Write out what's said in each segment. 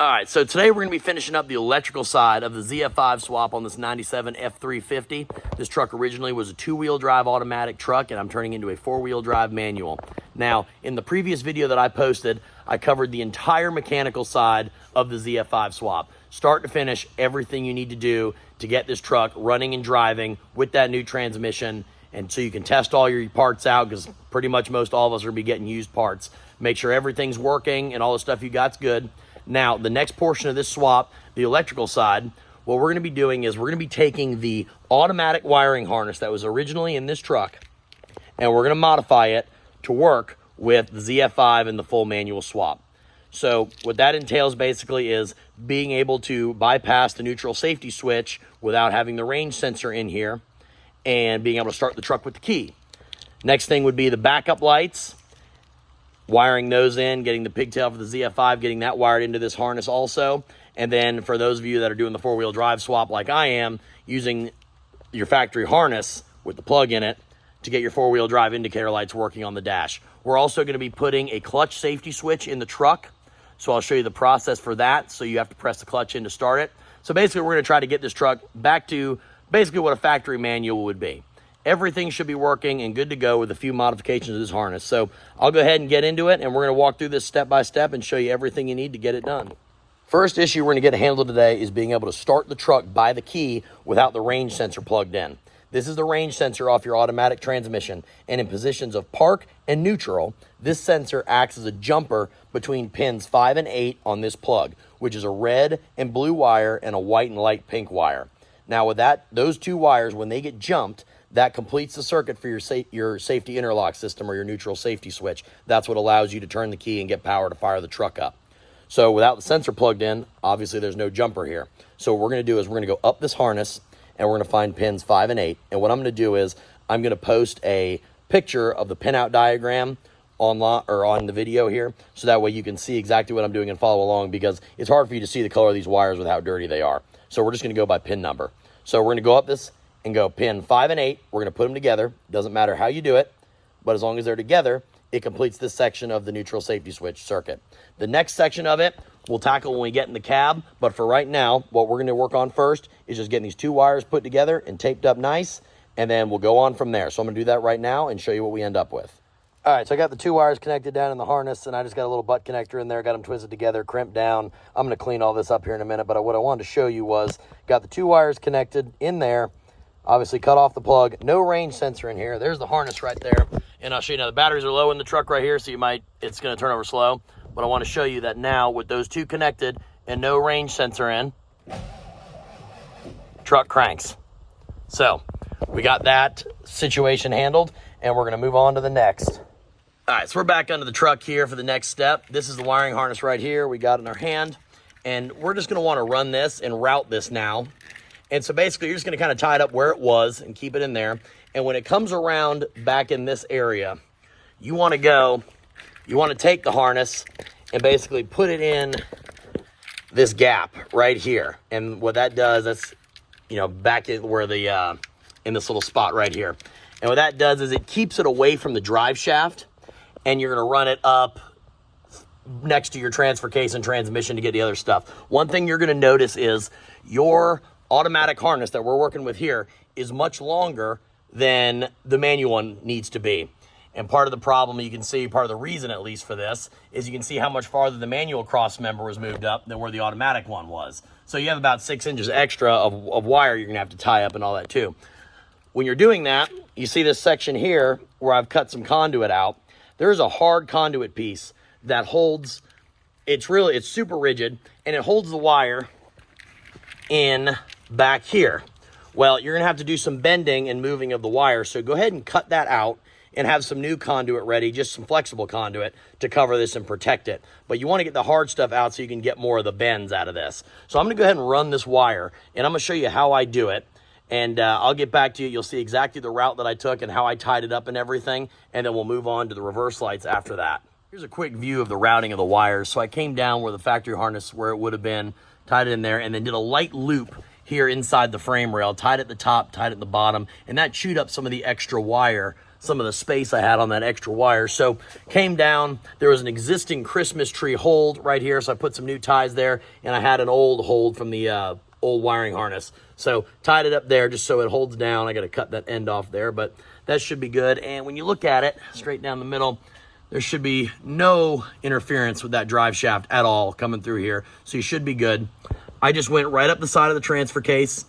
All right, so today we're going to be finishing up the electrical side of the ZF5 swap on this 97 F350. This truck originally was a two-wheel drive automatic truck, and I'm turning into a four-wheel drive manual. Now, in the previous video that I posted, I covered the entire mechanical side of the ZF5 swap. Start to finish, everything you need to do to get this truck running and driving with that new transmission, and so you can test all your parts out, because pretty much most all of us are going to be getting used parts. Make sure everything's working and all the stuff you got's good. Now, the next portion of this swap, the electrical side, what we're going to be doing is we're going to be taking the automatic wiring harness that was originally in this truck, and we're going to modify it to work with the ZF5 and the full manual swap. So what that entails basically is being able to bypass the neutral safety switch without having the range sensor in here and being able to start the truck with the key. Next thing would be the backup lights. Wiring those in, getting the pigtail for the ZF5, getting that wired into this harness also. And then for those of you that are doing the four-wheel drive swap like I am, using your factory harness with the plug in it to get your four-wheel drive indicator lights working on the dash. We're also going to be putting a clutch safety switch in the truck. So I'll show you the process for that. So you have to press the clutch in to start it. So basically we're going to try to get this truck back to basically what a factory manual would be. Everything should be working and good to go with a few modifications of this harness. So I'll go ahead and get into it, and we're going to walk through this step by step and show you everything you need to get it done. First issue we're going to get handled today is being able to start the truck by the key without the range sensor plugged in. This is the range sensor off your automatic transmission, and in positions of park and neutral, this sensor acts as a jumper between pins 5 and 8 on this plug, which is a red and blue wire and a white and light pink wire. Now with that, those two wires, when they get jumped, that completes the circuit for your safety interlock system or your neutral safety switch. That's what allows you to turn the key and get power to fire the truck up. So without the sensor plugged in, obviously there's no jumper here. So what we're going to do is we're going to go up this harness, and we're going to find pins 5 and 8. And what I'm going to do is I'm going to post a picture of the pinout diagram online or on the video here, so that way you can see exactly what I'm doing and follow along, because it's hard for you to see the color of these wires with how dirty they are. So we're just going to go by pin number. So we're going to go up this and go pin 5 and 8. We're going to put them together. Doesn't matter how you do it, but as long as they're together, it completes this section of the neutral safety switch circuit. The next section of it we'll tackle when we get in the cab, but for right now, what we're going to work on first is just getting these two wires put together and taped up nice, and then we'll go on from there. So I'm going to do that right now and show you what we end up with. All right, so I got the two wires connected down in the harness, and I just got a little butt connector in there, got them twisted together, crimped down. I'm going to clean all this up here in a minute, but what I wanted to show you was got the two wires connected in there. Obviously cut off the plug, no range sensor in here. There's the harness right there. And I'll show you now, the batteries are low in the truck right here, so it's going to turn over slow. But I want to show you that now with those two connected and no range sensor in, truck cranks. So we got that situation handled, and we're going to move on to the next. All right, so we're back under the truck here for the next step. This is the wiring harness right here we got in our hand. And we're just going to want to run this and route this now. And so basically, you're just going to kind of tie it up where it was and keep it in there. And when it comes around back in this area, you want to take the harness and basically put it in this gap right here. And what that does, that's, back in where in this little spot right here. And what that does is it keeps it away from the drive shaft, and you're going to run it up next to your transfer case and transmission to get the other stuff. One thing you're going to notice is your automatic harness that we're working with here is much longer than the manual one needs to be. And part of the problem, you can see, part of the reason at least for this, is you can see how much farther the manual cross member was moved up than where the automatic one was. So you have about 6 inches extra of wire you're gonna have to tie up and all that too. When you're doing that, you see this section here where I've cut some conduit out. There's a hard conduit piece that holds, it's super rigid, and it holds the wire in back here. Well, you're gonna have to do some bending and moving of the wire, so go ahead and cut that out and have some new conduit ready, just some flexible conduit to cover this and protect it. But you want to get the hard stuff out so you can get more of the bends out of this. So I'm gonna go ahead and run this wire, and I'm gonna show you how I do it, and I'll get back to you. You'll see exactly the route that I took and how I tied it up and everything, and then we'll move on to the reverse lights after that. Here's a quick view of the routing of the wires. So I came down where the factory harness, where it would have been, tied it in there, and then did a light loop here inside the frame rail, tied at the top, tied at the bottom, and that chewed up some of the extra wire some of the space I had on that extra wire. So came down, there was an existing Christmas tree hold right here, so I put some new ties there, and I had an old hold from the old wiring harness. So tied it up there just so it holds down. I got to cut that end off there, but that should be good. And when you look at it straight down the middle, there should be no interference with that drive shaft at all coming through here. So you should be good. I just went right up the side of the transfer case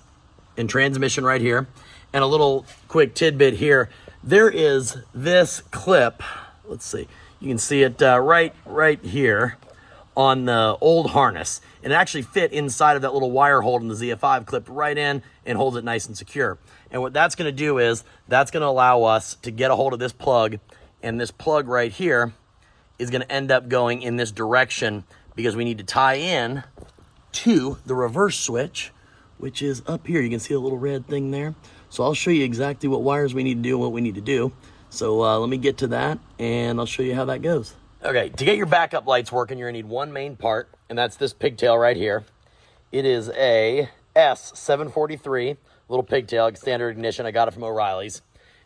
and transmission right here. And a little quick tidbit here. There is this clip. Let's see. You can see it right here on the old harness. And it actually fit inside of that little wire hold in the ZF5, clipped right in and holds it nice and secure. And what that's going to do is that's going to allow us to get a hold of this plug, and this plug right here is going to end up going in this direction because we need to tie in to the reverse switch, which is up here. You can see a little red thing there. So I'll show you exactly what wires we need to do and what we need to do. So let me get to that and I'll show you how that goes. Okay, to get your backup lights working, you're gonna need one main part, and that's this pigtail right here. It is a S743 little pigtail, standard ignition. I got it from O'Reilly's.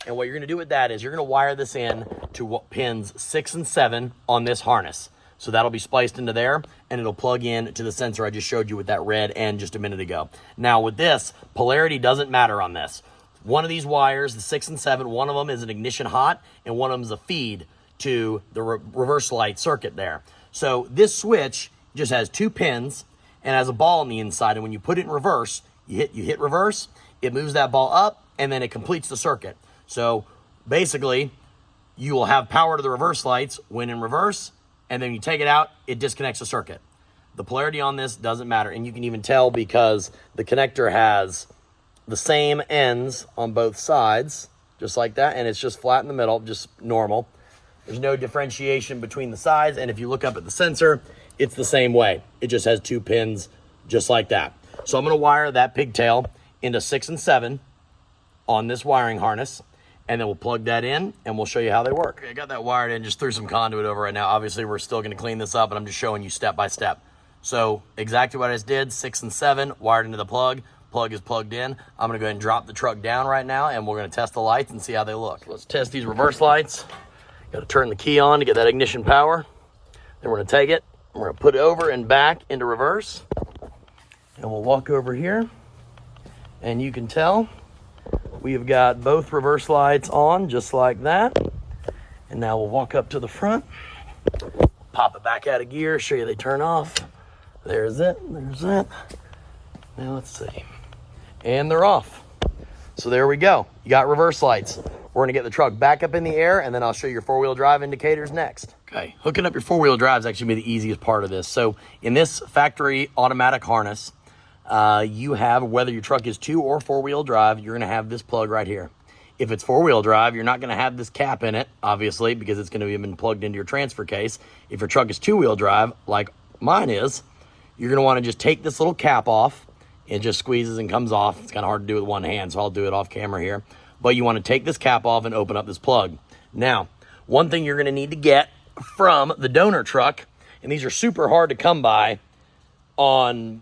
And what you're gonna do with that is you're gonna wire this in to pins 6 and 7 on this harness. So that'll be spliced into there, and it'll plug in to the sensor I just showed you with that red end just a minute ago. Now with this, polarity doesn't matter on this. One of these wires, the 6 and 7, one of them is an ignition hot, and one of them is a feed to the reverse light circuit there. So this switch just has 2 pins and has a ball on the inside, and when you put it in reverse, you hit reverse, it moves that ball up, and then it completes the circuit. So basically, you will have power to the reverse lights when in reverse, and then you take it out, it disconnects the circuit. The polarity on this doesn't matter, and you can even tell because the connector has the same ends on both sides, just like that, and it's just flat in the middle, just normal. There's no differentiation between the sides, and if you look up at the sensor, it's the same way. It just has 2 pins, just like that. So I'm gonna wire that pigtail into 6 and 7 on this wiring harness, and then we'll plug that in and we'll show you how they work. Okay, I got that wired in, just threw some conduit over right now. Obviously, we're still gonna clean this up, and I'm just showing you step by step. So exactly what I just did, 6 and 7 wired into the plug. Plug is plugged in. I'm gonna go ahead and drop the truck down right now, and we're gonna test the lights and see how they look. Let's test these reverse lights. Gotta turn the key on to get that ignition power. Then we're gonna take it, and we're gonna put it over and back into reverse. And we'll walk over here, and you can tell we have got both reverse lights on just like that. And now we'll walk up to the front, pop it back out of gear, show you they turn off. There's it, there's that. Now let's see. And they're off. So there we go. You got reverse lights. We're gonna get the truck back up in the air, and then I'll show you your 4-wheel drive indicators next. Okay, hooking up your 4-wheel drive is actually the easiest part of this. So in this factory automatic harness, you have, whether your truck is 2 or 4-wheel drive, you're gonna have this plug right here. If it's 4-wheel drive, you're not gonna have this cap in it, obviously, because it's gonna be been plugged into your transfer case. If your truck is 2-wheel drive, like mine is, you're gonna wanna just take this little cap off. It just squeezes and comes off. It's kind of hard to do with one hand, so I'll do it off camera here. But you want to take this cap off and open up this plug. Now, one thing you're going to need to get from the donor truck, and these are super hard to come by online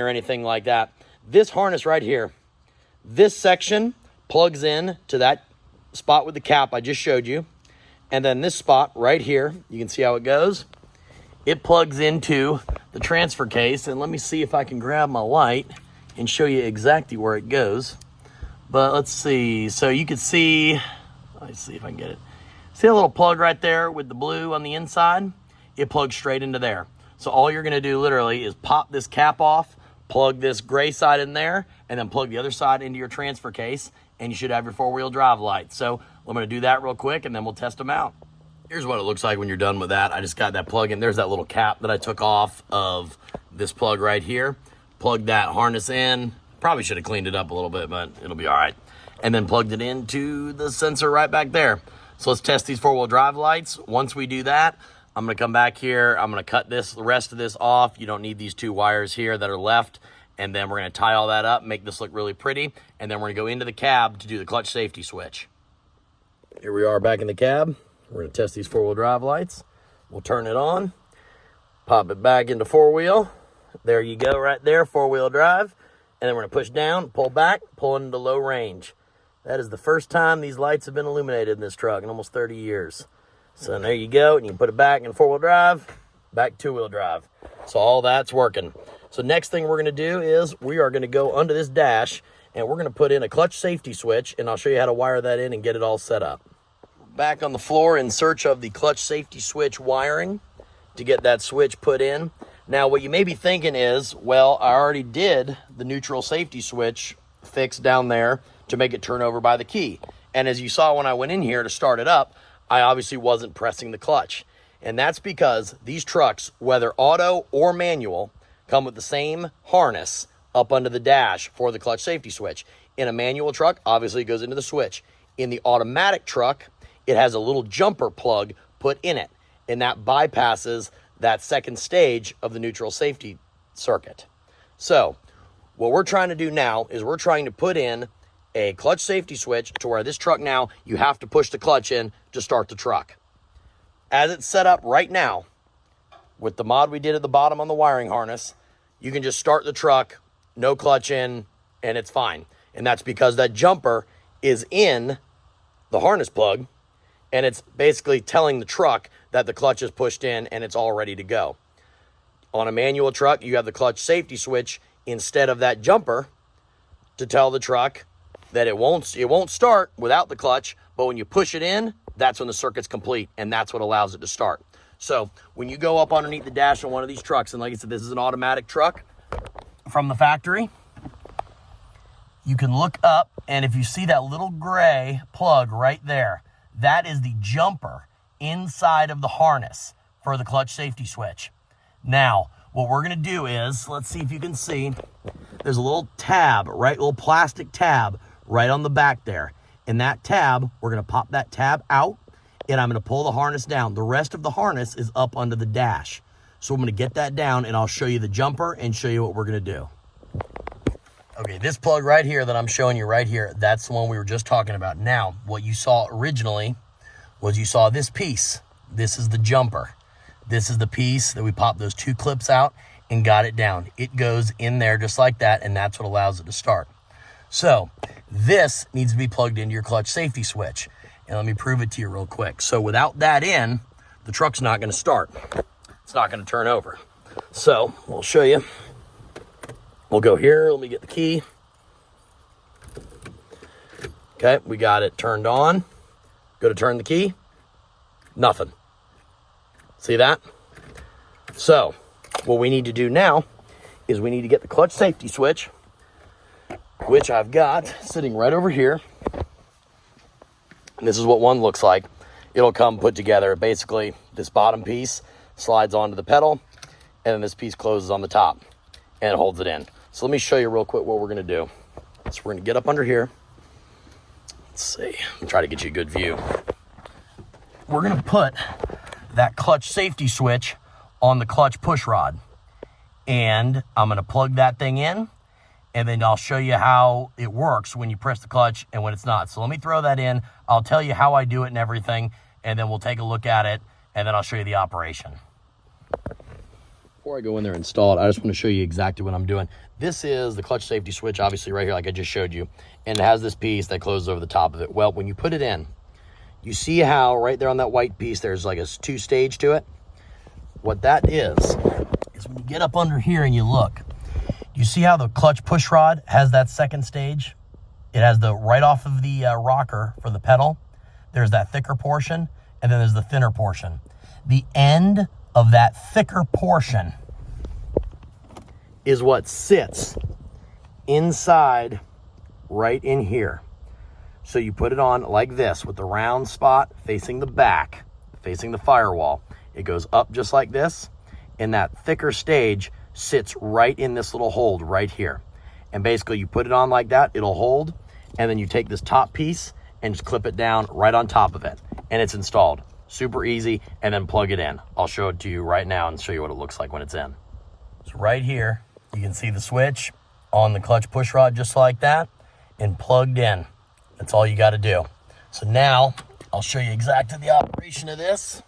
or anything like that. This harness right here, this section plugs in to that spot with the cap I just showed you. And then this spot right here, you can see how it goes. It plugs into the transfer case, and let me see if I can grab my light and show you exactly where it goes. But let's see, so you can see, let's see if I can get it. See a little plug right there with the blue on the inside? It plugs straight into there. So all you're gonna do literally is pop this cap off, plug this gray side in there, and then plug the other side into your transfer case, and you should have your 4-wheel drive lights. So I'm gonna do that real quick, and then we'll test them out. Here's what it looks like when you're done with that. I just got that plug in. There's that little cap that I took off of this plug right here. Plugged that harness in. Probably should have cleaned it up a little bit, but it'll be all right. And then plugged it into the sensor right back there. So let's test these 4-wheel drive lights. Once we do that, I'm gonna come back here. I'm gonna cut the rest of this off. You don't need these 2 wires here that are left. And then we're gonna tie all that up, make this look really pretty. And then we're gonna go into the cab to do the clutch safety switch. Here we are back in the cab. We're gonna test these 4-wheel drive lights. We'll turn it on, pop it back into 4-wheel. There you go right there, 4-wheel drive. And then we're gonna push down, pull back, pull into low range. That is the first time these lights have been illuminated in this truck in almost 30 years. So there you go, and you can put it back in 4-wheel drive, back 2-wheel drive. So all that's working. So next thing we're gonna do is we are gonna go under this dash and we're gonna put in a clutch safety switch, and I'll show you how to wire that in and get it all set up. Back on the floor in search of the clutch safety switch wiring to get that switch put in. Now what you may be thinking is, well, I already did the neutral safety switch fix down there to make it turn over by the key. And as you saw when I went in here to start it up, I obviously wasn't pressing the clutch. And that's because these trucks, whether auto or manual, come with the same harness up under the dash for the clutch safety switch. In a manual truck, obviously it goes into the switch. In the automatic truck, it has a little jumper plug put in it, and that bypasses that second stage of the neutral safety circuit. So what we're trying to do now is we're trying to put in a clutch safety switch to where this truck now, you have to push the clutch in to start the truck. As it's set up right now, with the mod we did at the bottom on the wiring harness, you can just start the truck, no clutch in, and it's fine. And that's because that jumper is in the harness plug, and it's basically telling the truck that the clutch is pushed in and it's all ready to go. On a manual truck, you have the clutch safety switch instead of that jumper to tell the truck that it won't start without the clutch, but when you push it in, that's when the circuit's complete, and that's what allows it to start. So when you go up underneath the dash on one of these trucks, and like I said, this is an automatic truck from the factory, you can look up, and if you see that little gray plug right there, that is the jumper inside of the harness for the clutch safety switch. Now, what we're gonna do is, let's see if you can see, there's a little tab, right, little plastic tab right on the back there. And that tab, we're gonna pop that tab out, and I'm gonna pull the harness down. The rest of the harness is up under the dash. So I'm gonna get that down, and I'll show you the jumper and show you what we're gonna do. Okay, this plug right here that I'm showing you right here, that's the one we were just talking about. Now, what you saw originally was you saw this piece. This is the jumper. This is the piece that we popped those 2 clips out and got it down. It goes in there just like that, and that's what allows it to start. So this needs to be plugged into your clutch safety switch. And let me prove it to you real quick. So without that in, the truck's not gonna start. It's not gonna turn over. So we'll show you. We'll go here, let me get the key. Okay, we got it turned on. Go to turn the key, nothing. See that? So what we need to do now is we need to get the clutch safety switch, which I've got sitting right over here. And this is what one looks like. It'll come put together. Basically, this bottom piece slides onto the pedal, and then this piece closes on the top, and it holds it in. So let me show you real quick what we're gonna do. So we're gonna get up under here. Let's see, I'm trying to get you a good view. We're gonna put that clutch safety switch on the clutch push rod. And I'm gonna plug that thing in, and then I'll show you how it works when you press the clutch and when it's not. So let me throw that in. I'll tell you how I do it and everything, and then we'll take a look at it, and then I'll show you the operation. Before I go in there and install it, I just want to show you exactly what I'm doing. This is the clutch safety switch, obviously right here, like I just showed you, and it has this piece that closes over the top of it. Well, when you put it in, you see how right there on that white piece, there's like a 2-stage to it? What that is when you get up under here and you look, you see how the clutch push rod has that second stage? It has the right off of the rocker for the pedal. There's that thicker portion, and then there's the thinner portion. The end of that thicker portion is what sits inside right in here. So you put it on like this with the round spot facing the back, facing the firewall. It goes up just like this, and that thicker stage sits right in this little hold right here. And basically you put it on like that, it'll hold, and then you take this top piece and just clip it down right on top of it, and it's installed. Super easy, and then plug it in. I'll show it to you right now and show you what it looks like when it's in. So right here, you can see the switch on the clutch push rod just like that, and plugged in. That's all you gotta do. So now, I'll show you exactly the operation of this.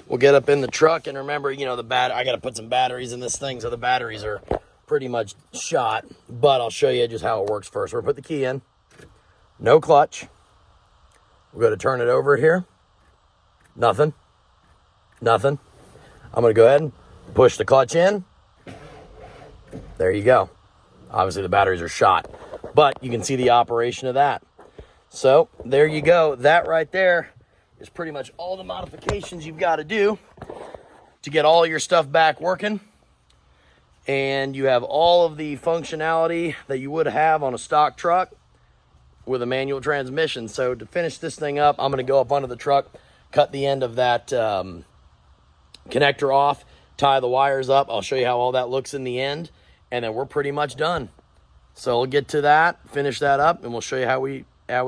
We'll get up in the truck, and remember, you know, I gotta put some batteries in this thing, so the batteries are pretty much shot, but I'll show you just how it works first. We're gonna put the key in. no clutch. We're going to turn it over here. Nothing. Nothing. I'm going to go ahead and push the clutch in. There you go. Obviously the batteries are shot, but you can see the operation of that. So there you go. That right there is pretty much all the modifications you've got to do to get all your stuff back working. And you have all of the functionality that you would have on a stock truck with a manual transmission. So to finish this thing up, I'm going to go up under the truck, cut the end of that connector off, tie the wires up. I'll show you how all that looks in the end, and then we're pretty much done. So we'll get to that, finish that up, and we'll show you how we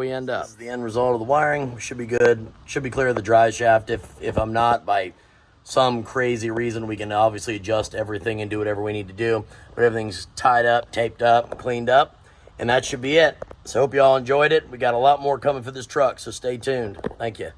end up. This is the end result of the wiring. Should be good. Should be clear of the drive shaft. If I'm not, by some crazy reason, we can obviously adjust everything and do whatever we need to do. But everything's tied up, taped up, cleaned up, and that should be it. So hope you all enjoyed it. We got a lot more coming for this truck, so stay tuned. Thank you.